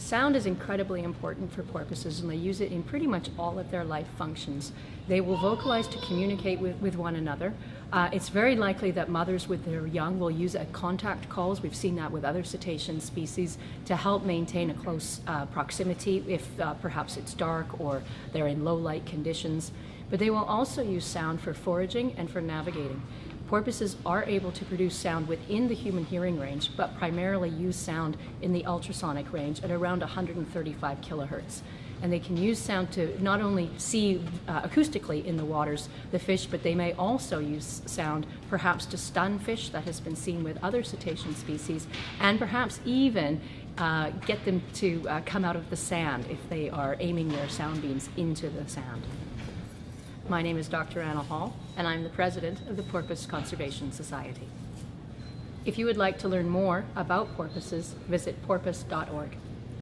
Sound is incredibly important for porpoises, and they use it in pretty much all of their life functions. They will vocalize to communicate with one another. It's very likely that mothers with their young will use contact calls. We've seen that with other cetacean species to help maintain a close proximity if perhaps it's dark or they're in low light conditions. But they will also use sound for foraging and for navigating. Porpoises are able to produce sound within the human hearing range, but primarily use sound in the ultrasonic range at around 135 kilohertz. And they can use sound to not only see acoustically in the waters the fish, but they may also use sound perhaps to stun fish. That has been seen with other cetacean species, and perhaps even get them to come out of the sand if they are aiming their sound beams into the sand. My name is Dr. Anna Hall, and I'm the president of the Porpoise Conservation Society. If you would like to learn more about porpoises, visit porpoise.org.